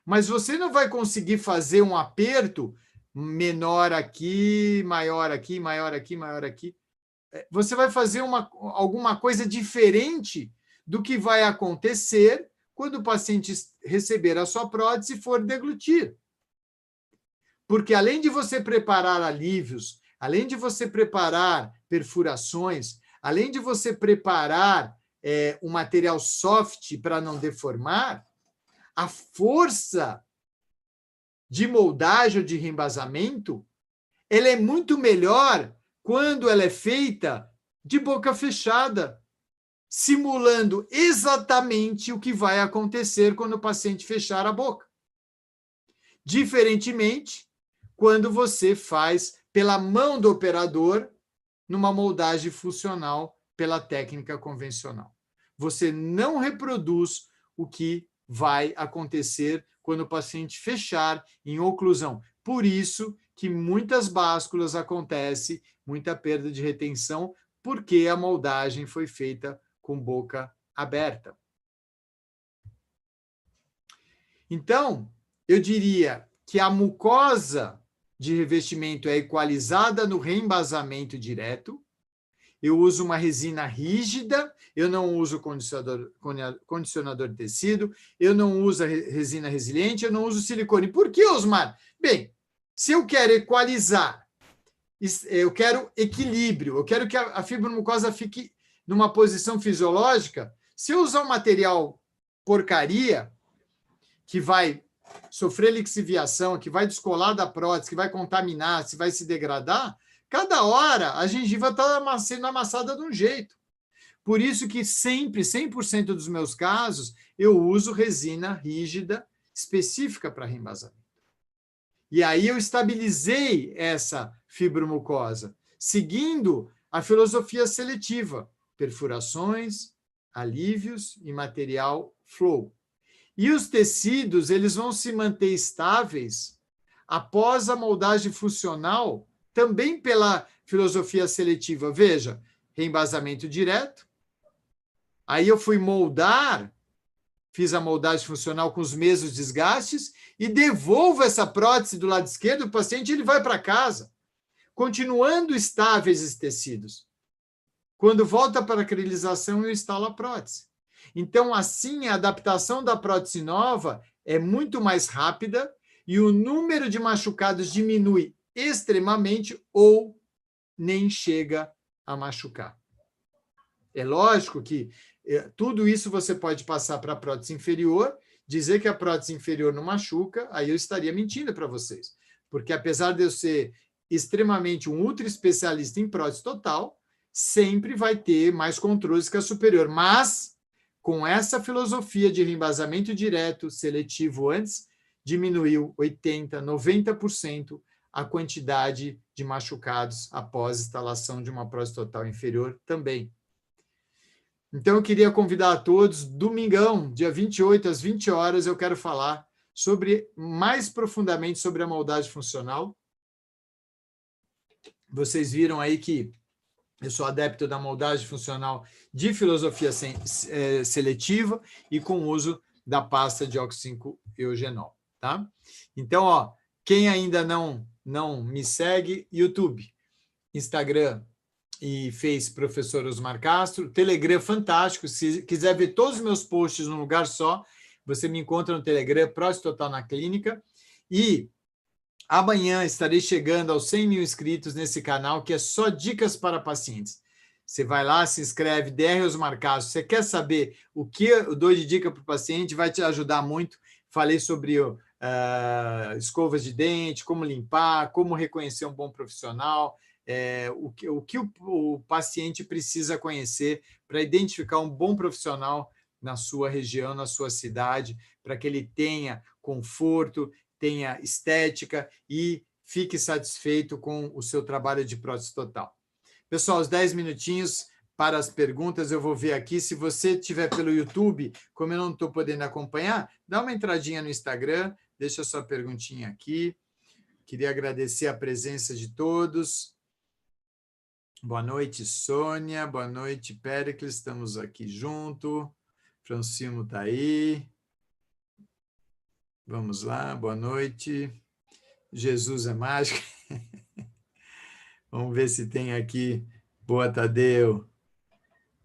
mas você não vai conseguir fazer um aperto menor aqui, maior aqui, maior aqui, maior aqui. Você vai fazer alguma coisa diferente do que vai acontecer quando o paciente receber a sua prótese e for deglutir. Porque além de você preparar alívios, além de você preparar perfurações, além de você preparar um material soft para não deformar, a força de moldagem ou de reembasamento, ela é muito melhor quando ela é feita de boca fechada, simulando exatamente o que vai acontecer quando o paciente fechar a boca. Diferentemente, quando você faz pela mão do operador, numa moldagem funcional pela técnica convencional. Você não reproduz o que vai acontecer quando o paciente fechar em oclusão. Por isso que muitas básculas acontecem, muita perda de retenção, porque a moldagem foi feita com boca aberta. Então, eu diria que a mucosa de revestimento é equalizada no reembasamento direto. Eu uso uma resina rígida, eu não uso condicionador de tecido, eu não uso resina resiliente, eu não uso silicone. Por que, Osmar? Bem, se eu quero equalizar, eu quero equilíbrio, eu quero que a fibromucosa fique numa posição fisiológica, se eu usar um material porcaria, que vai sofrer lixiviação, que vai descolar da prótese, que vai contaminar, se vai se degradar, cada hora a gengiva está sendo amassada de um jeito. Por isso que sempre, 100% dos meus casos, eu uso resina rígida específica para reembasamento. E aí eu estabilizei essa fibromucosa, seguindo a filosofia seletiva, perfurações, alívios e material flow. E os tecidos, eles vão se manter estáveis após a moldagem funcional, também pela filosofia seletiva. Veja, reembasamento direto. Aí eu fui moldar, fiz a moldagem funcional com os mesmos desgastes e devolvo essa prótese do lado esquerdo do paciente, ele vai para casa, continuando estáveis esses tecidos. Quando volta para a acrilização, eu instalo a prótese. Então, assim, a adaptação da prótese nova é muito mais rápida e o número de machucados diminui extremamente ou nem chega a machucar. É lógico que tudo isso você pode passar para a prótese inferior, dizer que a prótese inferior não machuca, aí eu estaria mentindo para vocês. Porque apesar de eu ser extremamente um ultra especialista em prótese total, sempre vai ter mais controles que a superior. Mas, com essa filosofia de reembasamento direto, seletivo antes, diminuiu 80%, 90% a quantidade de machucados após instalação de uma prótese total inferior também. Então, eu queria convidar a todos, domingão, dia 28, às 20 horas, eu quero falar mais profundamente sobre a moldagem funcional. Vocês viram aí que eu sou adepto da moldagem funcional de filosofia seletiva e com o uso da pasta de oxo 5-eugenol. tá? Então, ó, quem ainda não me segue, YouTube, Instagram e Face, Professor Osmar Castro, Telegram fantástico, se quiser ver todos os meus posts num lugar só, você me encontra no Telegram, Próstata Total na Clínica, e amanhã estarei chegando aos 100 mil inscritos nesse canal, que é só dicas para pacientes. Você vai lá, se inscreve, DR Osmar Castro. Você quer saber o que eu dou de dica para o paciente? Vai te ajudar muito. Falei sobre escovas de dente, como limpar, como reconhecer um bom profissional, o que o paciente precisa conhecer para identificar um bom profissional na sua região, na sua cidade, para que ele tenha conforto, tenha estética e fique satisfeito com o seu trabalho de prótese total. Pessoal, os 10 minutinhos para as perguntas, eu vou ver aqui. Se você estiver pelo YouTube, como eu não estou podendo acompanhar, dá uma entradinha no Instagram, deixa a sua perguntinha aqui. Queria agradecer a presença de todos. Boa noite, Sônia. Boa noite, Péricles. Estamos aqui junto. Francimo está aí. Vamos lá, boa noite. Jesus é mágico. Vamos ver se tem aqui. Boa, Tadeu.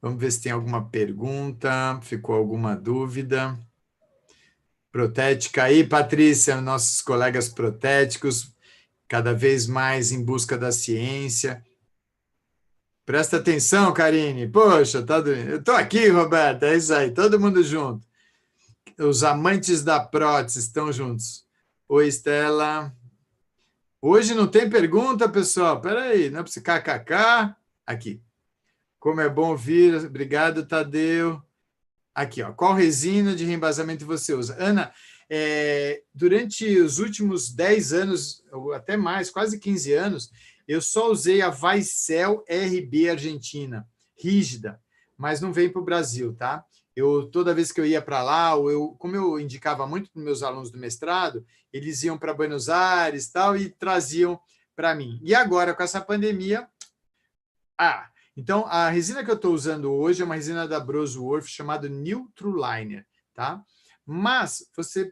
Vamos ver se tem alguma pergunta. Ficou alguma dúvida? Protética aí, Patrícia, nossos colegas protéticos, cada vez mais em busca da ciência. Presta atenção, Karine. Poxa, eu estou aqui, Roberta. É isso aí, todo mundo junto. Os amantes da prótese estão juntos. Oi, Estela. Hoje não tem pergunta, pessoal. Espera aí, não é para você kkk. Aqui. Como é bom vir. Obrigado, Tadeu. Aqui, ó. Qual resina de reembasamento você usa? Ana, durante os últimos 10 anos, ou até mais, quase 15 anos, eu só usei a Vaicel RB Argentina, rígida, mas não vem para o Brasil, tá? Toda vez que eu ia para lá, como eu indicava muito para meus alunos do mestrado, eles iam para Buenos Aires tal, e traziam para mim. E agora, com essa pandemia... Então, a resina que eu estou usando hoje é uma resina da Brosworth chamada Neutroliner, tá? Mas você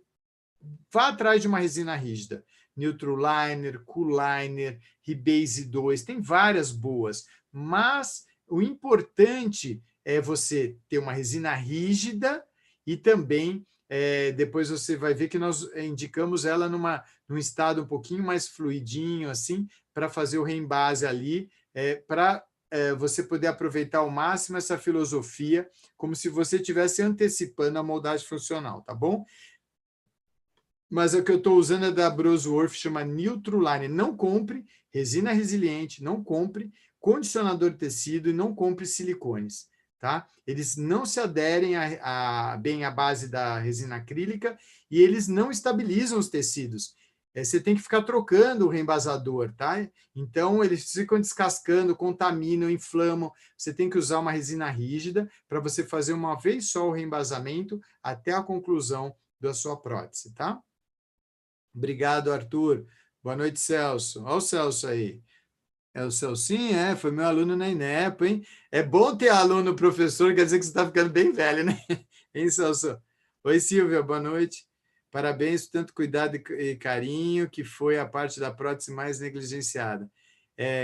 vá atrás de uma resina rígida. Neutroliner, Cooliner, Rebase 2, tem várias boas, mas o importante é você ter uma resina rígida e também depois você vai ver que nós indicamos ela num estado um pouquinho mais fluidinho, assim, para fazer o reembase ali, para você poder aproveitar ao máximo essa filosofia, como se você estivesse antecipando a moldagem funcional, tá bom? Mas o que eu estou usando é da Brosworth, chama Neutroliner. Não compre resina resiliente, não compre condicionador de tecido e não compre silicones, tá? Eles não se aderem bem à base da resina acrílica e eles não estabilizam os tecidos. Você tem que ficar trocando o reembasador, tá? Então, eles ficam descascando, contaminam, inflamam. Você tem que usar uma resina rígida para você fazer uma vez só o reembasamento até a conclusão da sua prótese, tá? Obrigado, Arthur. Boa noite, Celso. Olha o Celso aí. O Celcinho, foi meu aluno na INEP, hein? É bom ter aluno professor, quer dizer que você está ficando bem velho, né? Hein, Celso? Oi, Silvia, boa noite. Parabéns por tanto cuidado e carinho, que foi a parte da prótese mais negligenciada.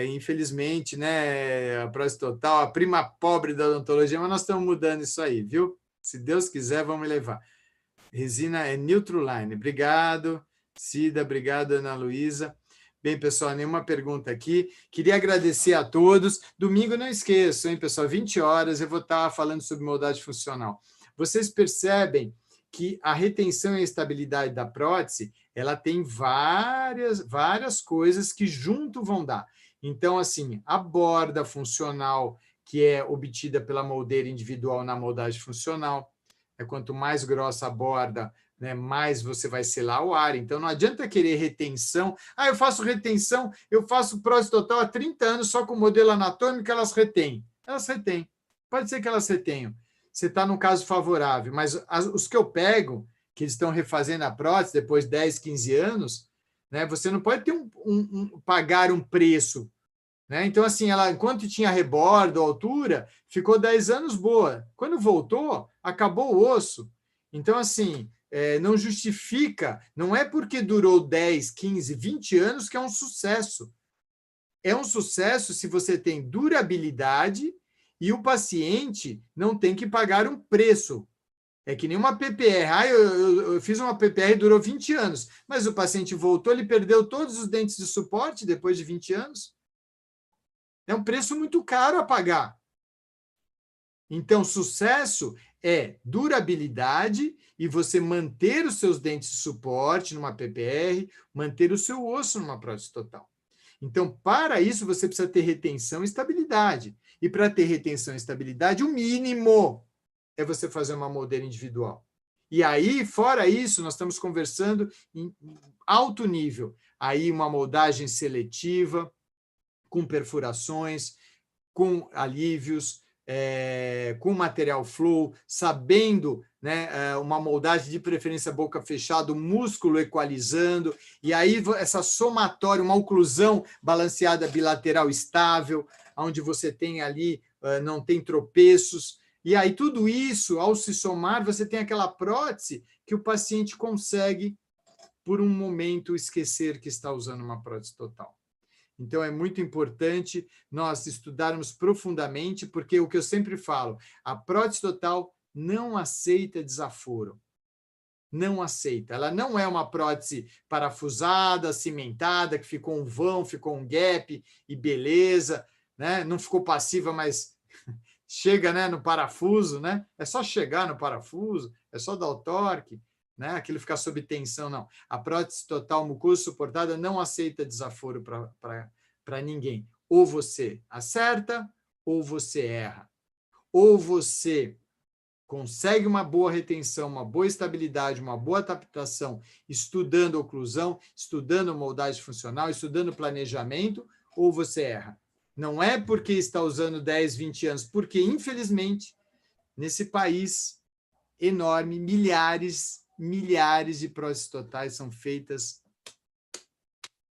Infelizmente, né, a prótese total, a prima pobre da odontologia, mas nós estamos mudando isso aí, viu? Se Deus quiser, vamos levar. Resina é Neutroliner. Obrigado, Cida, obrigado, Ana Luísa. Bem, pessoal, nenhuma pergunta aqui. Queria agradecer a todos. Domingo, não esqueçam, hein, pessoal? 20 horas eu vou estar falando sobre moldagem funcional. Vocês percebem que a retenção e a estabilidade da prótese, ela tem várias coisas que junto vão dar. Então, assim, a borda funcional, que é obtida pela moldeira individual na moldagem funcional, quanto mais grossa a borda, né, mais você vai selar o ar. Então, não adianta querer retenção. Eu faço retenção, eu faço prótese total há 30 anos, só com modelo anatômico, elas retêm. Elas retêm. Pode ser que elas retenham. Você está num caso favorável, mas os que eu pego, que eles estão refazendo a prótese depois de 10, 15 anos, né, você não pode ter pagar um preço. Né? Então, assim, ela, enquanto tinha rebordo, altura, ficou 10 anos boa. Quando voltou, acabou o osso. Então, assim, não justifica, não é porque durou 10, 15, 20 anos que é um sucesso. É um sucesso se você tem durabilidade e o paciente não tem que pagar um preço. É que nem uma PPR. Eu fiz uma PPR e durou 20 anos, mas o paciente voltou, ele perdeu todos os dentes de suporte depois de 20 anos. É um preço muito caro a pagar. Então, sucesso é durabilidade e você manter os seus dentes de suporte numa PPR, manter o seu osso numa prótese total. Então, para isso, você precisa ter retenção e estabilidade. E para ter retenção e estabilidade, o mínimo é você fazer uma moldeira individual. E aí, fora isso, nós estamos conversando em alto nível. Aí, uma moldagem seletiva, com perfurações, com alívios, com material flow, sabendo, né, uma moldagem de preferência boca fechada, o músculo equalizando, e aí essa somatória, uma oclusão balanceada bilateral estável, onde você tem ali, não tem tropeços, e aí tudo isso, ao se somar, você tem aquela prótese que o paciente consegue, por um momento, esquecer que está usando uma prótese total. Então, é muito importante nós estudarmos profundamente, porque o que eu sempre falo, a prótese total não aceita desaforo. Não aceita. Ela não é uma prótese parafusada, cimentada, que ficou um vão, ficou um gap e beleza, né? Não ficou passiva, mas chega, né, no parafuso, né? É só chegar no parafuso, é só dar o torque, né? Aquilo ficar sob tensão, não. A prótese total mucosa suportada não aceita desaforo para ninguém. Ou você acerta, ou você erra. Ou você consegue uma boa retenção, uma boa estabilidade, uma boa adaptação, estudando oclusão, estudando moldagem funcional, estudando planejamento, ou você erra. Não é porque está usando 10, 20 anos, porque, infelizmente, nesse país enorme, milhares de próteses totais são feitas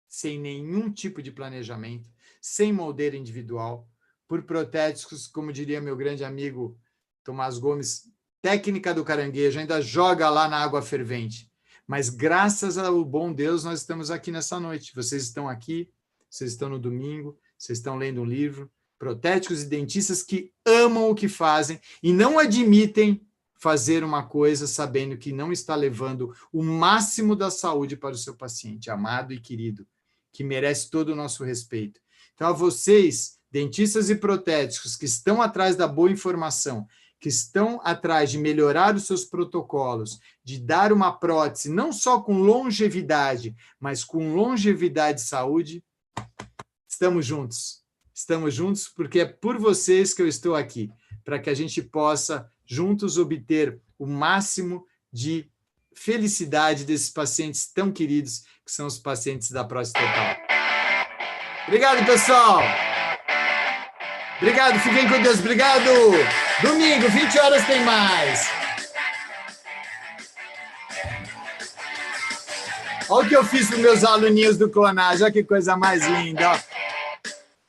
sem nenhum tipo de planejamento, sem moldeira individual, por protéticos, como diria meu grande amigo Tomás Gomes, técnica do caranguejo, ainda joga lá na água fervente. Mas graças ao bom Deus, nós estamos aqui nessa noite. Vocês estão aqui, vocês estão no domingo, vocês estão lendo um livro, protéticos e dentistas que amam o que fazem e não admitem fazer uma coisa sabendo que não está levando o máximo da saúde para o seu paciente, amado e querido, que merece todo o nosso respeito. Então, a vocês, dentistas e protéticos, que estão atrás da boa informação, que estão atrás de melhorar os seus protocolos, de dar uma prótese não só com longevidade, mas com longevidade e saúde, estamos juntos. Estamos juntos porque é por vocês que eu estou aqui, para que a gente possa juntos obter o máximo de felicidade desses pacientes tão queridos, que são os pacientes da prótese total. Obrigado, pessoal! Obrigado, fiquem com Deus. Obrigado! Domingo, 20 horas tem mais. Olha o que eu fiz para os meus aluninhos do clonagem. Olha que coisa mais linda.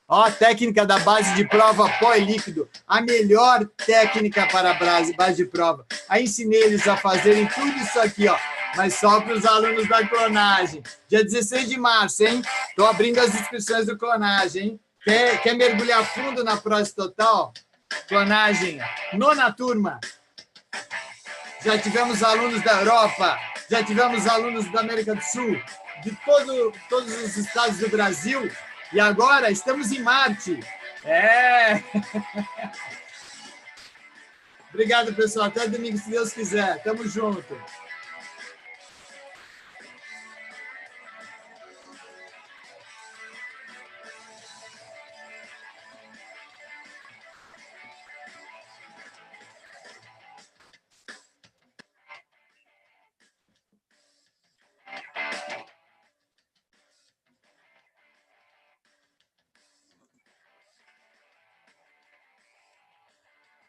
Ó, a técnica da base de prova pó e líquido. A melhor técnica para a base de prova. Aí ensinei eles a fazerem tudo isso aqui, ó. Mas só para os alunos da clonagem. Dia 16 de março, hein? Estou abrindo as inscrições do clonagem, hein? Quer mergulhar fundo na prótese total? Clonagem, 9ª turma. Já tivemos alunos da Europa, já tivemos alunos da América do Sul, de todos os estados do Brasil, e agora estamos em Marte. Obrigado, pessoal. Até domingo, se Deus quiser. Tamo junto.